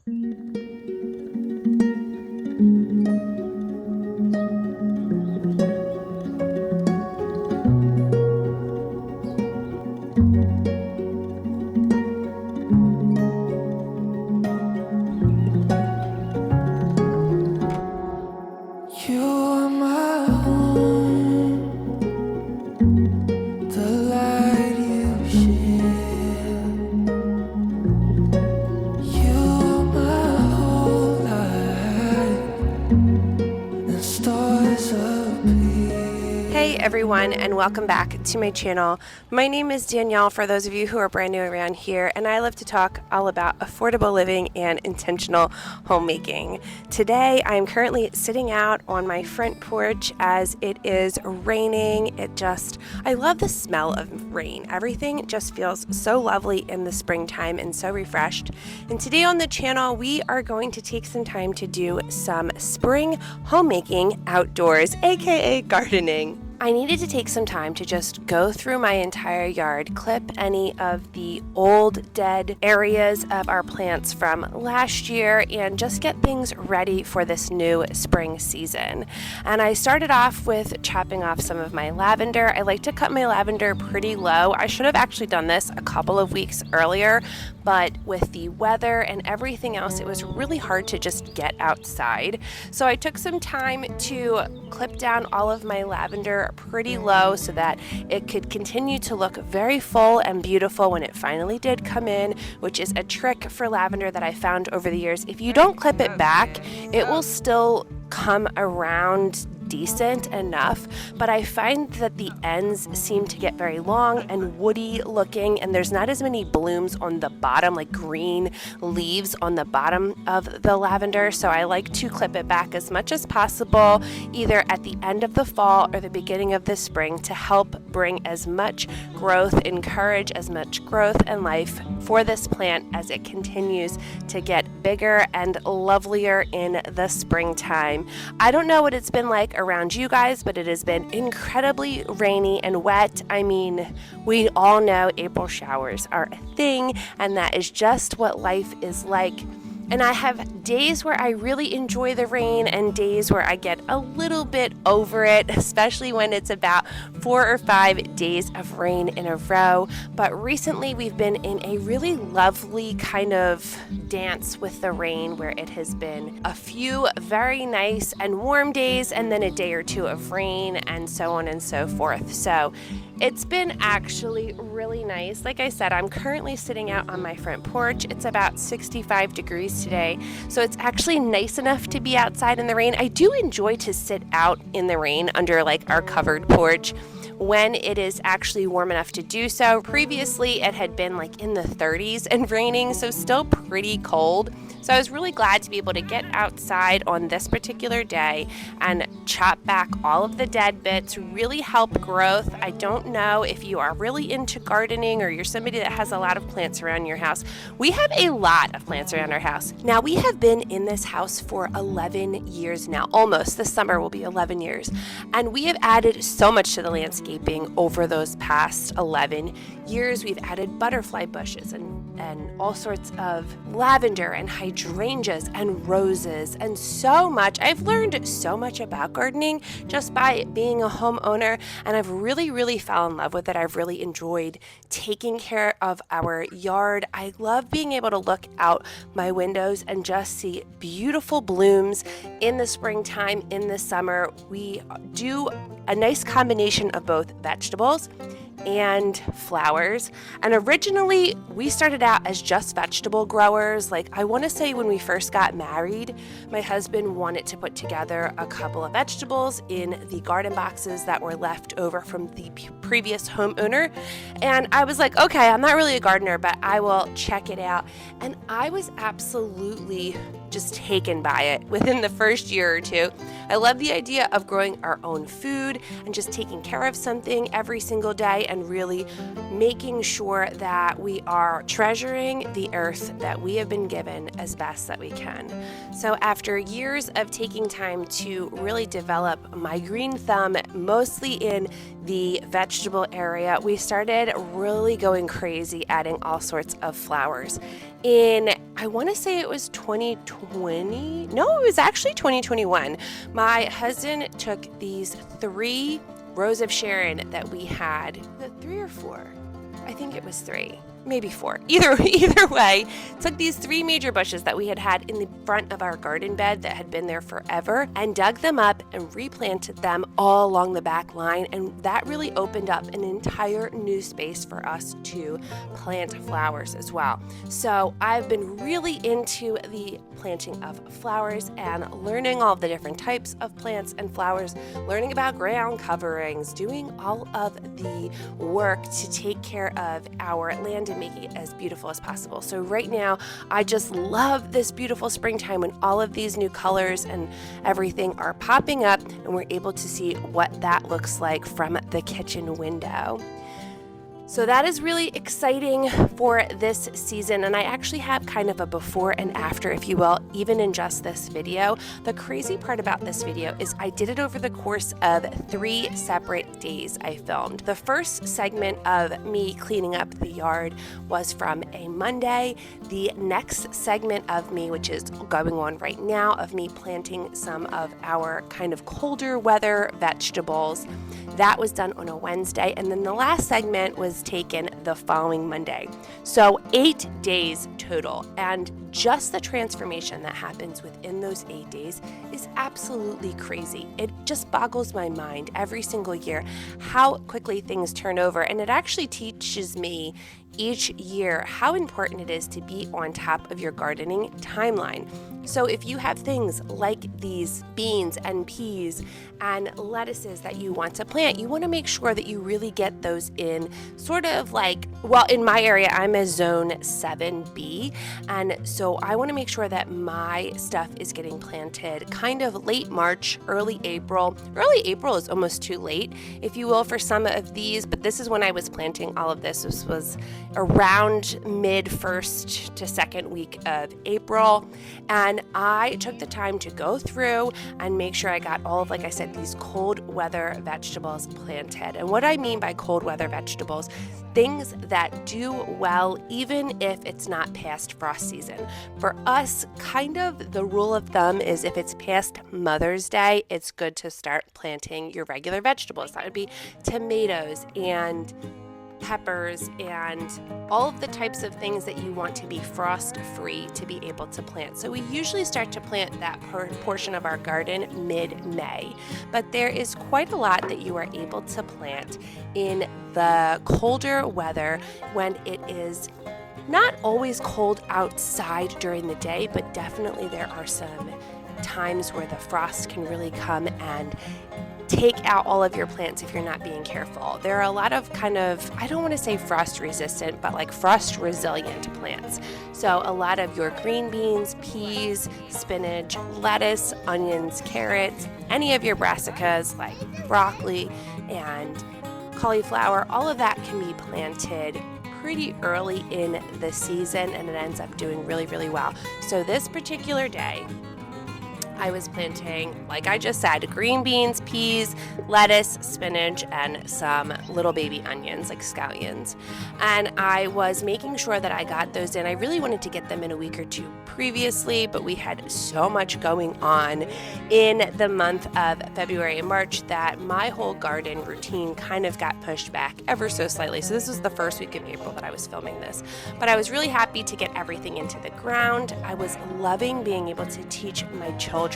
You are my home, the light you share. You are my whole life, and stars appear. Hey everyone, and welcome back to my channel. My name is Danielle for those of you who are brand new around here, and I love to talk all about affordable living and intentional homemaking. Today I'm currently sitting out on my front porch as it is raining. I love the smell of rain. Everything just feels so lovely in the springtime and so refreshed. And today on the channel we are going to take some time to do some spring homemaking outdoors, aka gardening. I needed to take some time to just go through my entire yard, clip any of the old dead areas of our plants from last year, and just get things ready for this new spring season. And I started off with chopping off some of my lavender. I like to cut my lavender pretty low. I should have actually done this a couple of weeks earlier, but with the weather and everything else, it was really hard to just get outside. So I took some time to clip down all of my lavender pretty low so that it could continue to look very full and beautiful when it finally did come in, which is a trick for lavender that I found over the years. If you don't clip it back, it will still come around decent enough, but I find that the ends seem to get very long and woody looking, and there's not as many blooms on the bottom, like green leaves on the bottom of the lavender. So I like to clip it back as much as possible, either at the end of the fall or the beginning of the spring, to help bring as much growth, encourage as much growth and life for this plant as it continues to get bigger and lovelier in the springtime. I don't know what it's been like around you guys, but it has been incredibly rainy and wet. I mean, we all know April showers are a thing, and that is just what life is like. And I have days where I really enjoy the rain and days where I get a little bit over it, especially when it's about 4 or 5 days of rain in a row. But recently we've been in a really lovely kind of dance with the rain, where it has been a few very nice and warm days and then a day or two of rain and so on and so forth. So it's been actually really nice. Like I said, I'm currently sitting out on my front porch. It's about 65 degrees today, so it's actually nice enough to be outside in the rain. I do enjoy to sit out in the rain under like our covered porch when it is actually warm enough to do so. Previously, it had been like in the 30s and raining, so still pretty cold. So I was really glad to be able to get outside on this particular day and chop back all of the dead bits, really help growth. I don't know if you are really into gardening or you're somebody that has a lot of plants around your house. We have a lot of plants around our house. Now, we have been in this house for 11 years now, almost. This summer will be 11 years. And we have added so much to the landscaping over those past 11 years. We've added butterfly bushes and all sorts of lavender and hydrangeas and roses and so much. I've learned so much about gardening just by being a homeowner, and I've really fell in love with it. I've really enjoyed taking care of our yard. I love being able to look out my windows and just see beautiful blooms in the springtime, in the summer. We do a nice combination of both vegetables and flowers. And originally we started out as just vegetable growers. Like, I want to say when we first got married, my husband wanted to put together a couple of vegetables in the garden boxes that were left over from the previous homeowner. And I was like, okay, I'm not really a gardener, but I will check it out. And I was absolutely just taken by it within the first year or two. I love the idea of growing our own food and just taking care of something every single day and really making sure that we are treasuring the earth that we have been given as best that we can. So after years of taking time to really develop my green thumb, mostly in the vegetable area, we started really going crazy, adding all sorts of flowers. In I want to say it was 2020. No, it was actually 2021. My husband took these 3 rows of Sharon that we had. Was it 3 or 4? I think it was 3. Maybe 4. Either way, took these 3 major bushes that we had in the front of our garden bed that had been there forever and dug them up and replanted them all along the back line. And that really opened up an entire new space for us to plant flowers as well. So I've been really into the planting of flowers and learning all the different types of plants and flowers, learning about ground coverings, doing all of the work to take care of our land and making it as beautiful as possible. So right now, I just love this beautiful springtime when all of these new colors and everything are popping up and we're able to see what that looks like from the kitchen window. So that is really exciting for this season, and I actually have kind of a before and after, if you will, even in just this video. The crazy part about this video is I did it over the course of 3 separate days I filmed. The first segment of me cleaning up the yard was from a Monday. The next segment of me, which is going on right now, of me planting some of our kind of colder weather vegetables, that was done on a Wednesday, and then the last segment was taken the following Monday. So 8 days total, and just the transformation that happens within those 8 days is absolutely crazy. It just boggles my mind every single year how quickly things turn over, and it actually teaches me each year how important it is to be on top of your gardening timeline. So if you have things like these beans and peas and lettuces that you want to plant, you want to make sure that you really get those in sort of like, well, in my area, I'm a zone 7B. And so I want to make sure that my stuff is getting planted kind of late March, early April. Early April is almost too late, if you will, for some of these, but this is when I was planting all of this. This was around mid first to second week of April. And I took the time to go through and make sure I got all of, like I said, these cold weather vegetables planted. And what I mean by cold weather vegetables, things that do well even if it's not past frost season. For us, kind of the rule of thumb is if it's past Mother's Day, it's good to start planting your regular vegetables. That would be tomatoes and peppers and all of the types of things that you want to be frost free to be able to plant. So we usually start to plant that portion of our garden mid-May, but there is quite a lot that you are able to plant in the colder weather when it is not always cold outside during the day, but definitely there are some times where the frost can really come and take out all of your plants if you're not being careful. There are a lot of kind of, I don't want to say frost resistant, but like frost resilient plants. So a lot of your green beans, peas, spinach, lettuce, onions, carrots, any of your brassicas like broccoli and cauliflower, all of that can be planted pretty early in the season and it ends up doing really, really well. So this particular day, I was planting, like I just said, green beans, peas, lettuce, spinach, and some little baby onions, like scallions. And I was making sure that I got those in. I really wanted to get them in a week or two previously, but we had so much going on in the month of February and March that my whole garden routine kind of got pushed back ever so slightly. So this was the first week of April that I was filming this. But I was really happy to get everything into the ground. I was loving being able to teach my children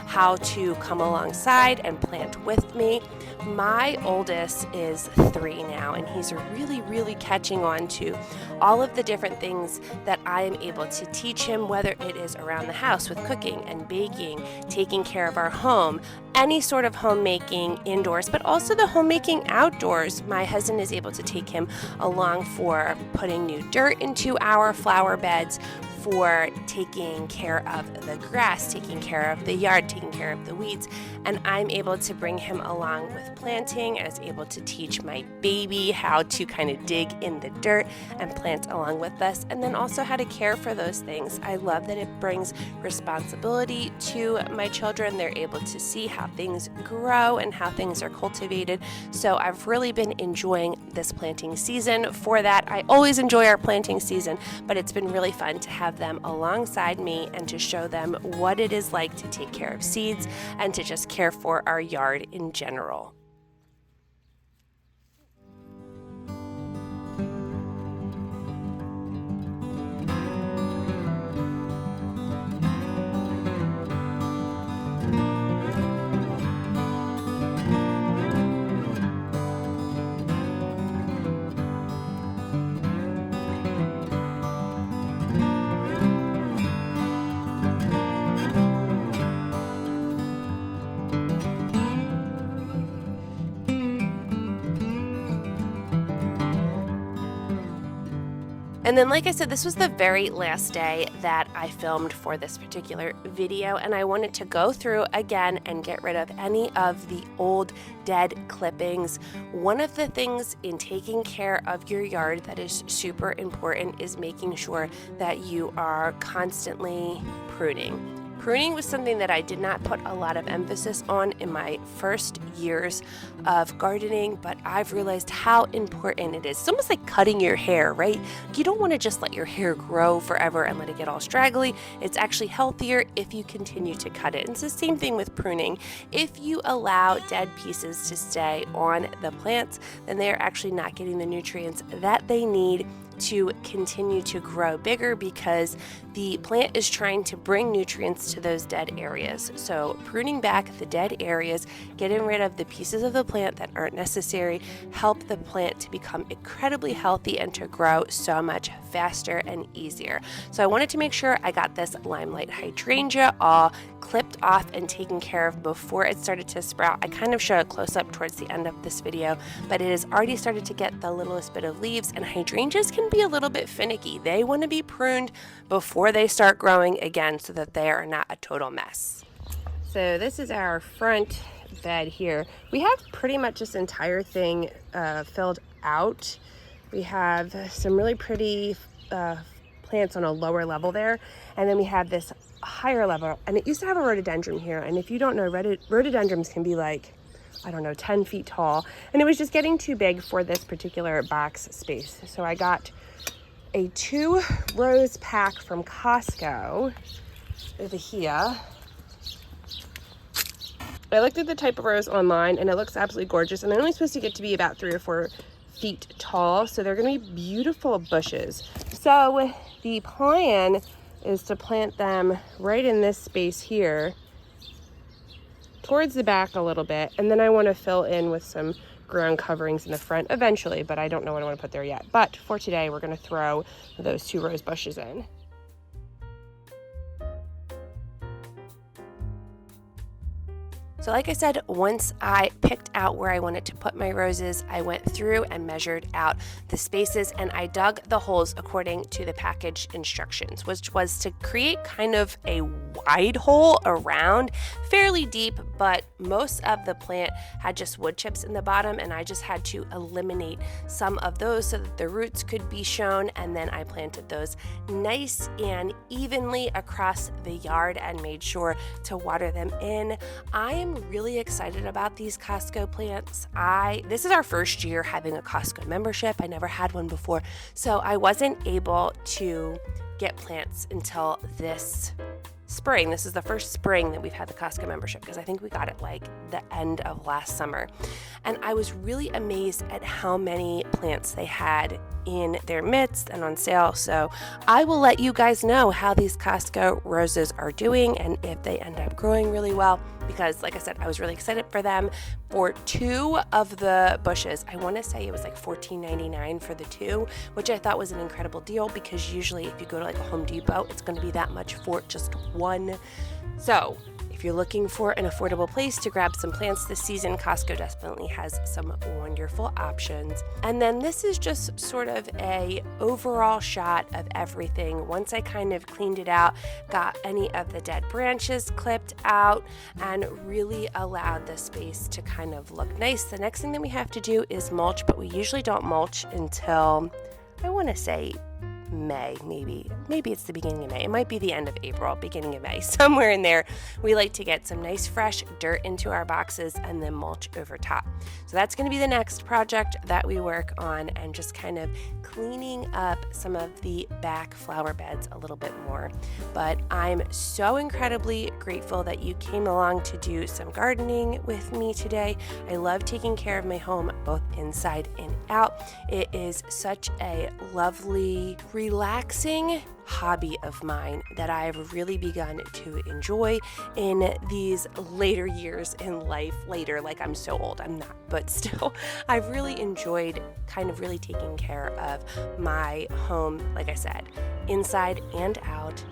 how to come alongside and plant with me. My oldest is 3 now, and he's really, really catching on to all of the different things that I am able to teach him, whether it is around the house with cooking and baking, taking care of our home, any sort of homemaking indoors, but also the homemaking outdoors. My husband is able to take him along for putting new dirt into our flower beds, for taking care of the grass, taking care of the yard, taking care of the weeds, and I'm able to bring him along with planting. I was able to teach my baby how to kind of dig in the dirt and plant along with us, and then also how to care for those things. I love that it brings responsibility to my children. They're able to see how things grow and how things are cultivated. So I've really been enjoying this planting season for that. I always enjoy our planting season, but it's been really fun to have have them alongside me and to show them what it is like to take care of seeds and to just care for our yard in general. And then, like I said, this was the very last day that I filmed for this particular video, and I wanted to go through again and get rid of any of the old dead clippings. One of the things in taking care of your yard that is super important is making sure that you are constantly pruning. Pruning was something that I did not put a lot of emphasis on in my first years of gardening, but I've realized how important it is. It's almost like cutting your hair, right? You don't want to just let your hair grow forever and let it get all straggly. It's actually healthier if you continue to cut it. And it's the same thing with pruning. If you allow dead pieces to stay on the plants, then they are actually not getting the nutrients that they need to continue to grow bigger, because the plant is trying to bring nutrients to those dead areas. So pruning back the dead areas, getting rid of the pieces of the plant that aren't necessary, help the plant to become incredibly healthy and to grow so much faster and easier. So I wanted to make sure I got this limelight hydrangea all clipped off and taken care of before it started to sprout. I kind of show a close up towards the end of this video, but it has already started to get the littlest bit of leaves, and hydrangeas can be a little bit finicky. They want to be pruned before they start growing again so that they are not a total mess. So this is our front bed here. We have pretty much this entire thing filled out. We have some really pretty plants on a lower level there, and then we have this higher level, and it used to have a rhododendron here, and if you don't know, rhododendrons can be like, I don't know, 10 feet tall, and it was just getting too big for this particular box space. So I got a 2 rose pack from Costco over here. I looked at the type of rose online, and it looks absolutely gorgeous, and they're only supposed to get to be about 3 or 4 feet tall, so they're going to be beautiful bushes. So the plan is to plant them right in this space here, towards the back a little bit, and then I want to fill in with some ground coverings in the front eventually, but I don't know what I want to put there yet. But for today, we're going to throw those 2 rose bushes in. So like I said, once I picked out where I wanted to put my roses, I went through and measured out the spaces, and I dug the holes according to the package instructions, which was to create kind of a wide hole around, fairly deep, but most of the plant had just wood chips in the bottom, and I just had to eliminate some of those so that the roots could be shown, and then I planted those nice and evenly across the yard and made sure to water them in. I am really excited about these Costco plants. This is our first year having a Costco membership. I never had one before, so I wasn't able to get plants until this spring. This is the first spring that we've had the Costco membership, because I think we got it like the end of last summer. And I was really amazed at how many plants they had in their midst and on sale. So I will let you guys know how these Costco roses are doing and if they end up growing really well, because like I said, I was really excited for them. For 2 of the bushes, I want to say it was like $14.99 for the 2, which I thought was an incredible deal, because usually if you go to like a Home Depot, it's going to be that much for just 1. So if you're looking for an affordable place to grab some plants this season, Costco definitely has some wonderful options. And then this is just sort of a overall shot of everything. Once I kind of cleaned it out, got any of the dead branches clipped out, and really allowed the space to kind of look nice. The next thing that we have to do is mulch, but we usually don't mulch until, I want to say, May, maybe it's the beginning of May. It might be the end of April, beginning of May, somewhere in there. We like to get some nice fresh dirt into our boxes and then mulch over top. So that's going to be the next project that we work on, and just kind of cleaning up some of the back flower beds a little bit more. But I'm so incredibly grateful that you came along to do some gardening with me today. I love taking care of my home both inside and out. It is such a lovely, relaxing hobby of mine that I have really begun to enjoy in these later years in life. Later, like I'm so old, I'm not, but still, I've really enjoyed kind of really taking care of my home, like I said, inside and out.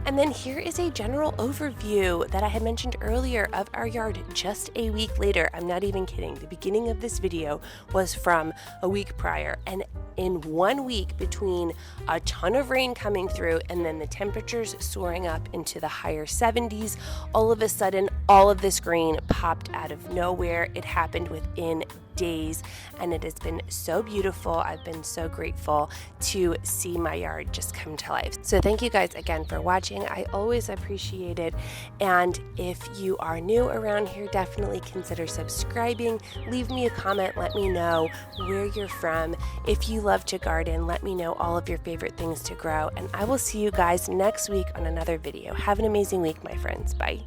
And then here is a general overview that I had mentioned earlier of our yard just a week later. I'm not even kidding. The beginning of this video was from a week prior, and in 1 week, between a ton of rain coming through and then the temperatures soaring up into the higher 70s, all of a sudden all of this green popped out of nowhere. It happened within days, and it has been so beautiful. I've been so grateful to see my yard just come to life. So thank you guys again for watching. I always appreciate it. And if you are new around here, definitely consider subscribing. Leave me a comment. Let me know where you're from. If you love to garden, let me know all of your favorite things to grow. And I will see you guys next week on another video. Have an amazing week, my friends. Bye.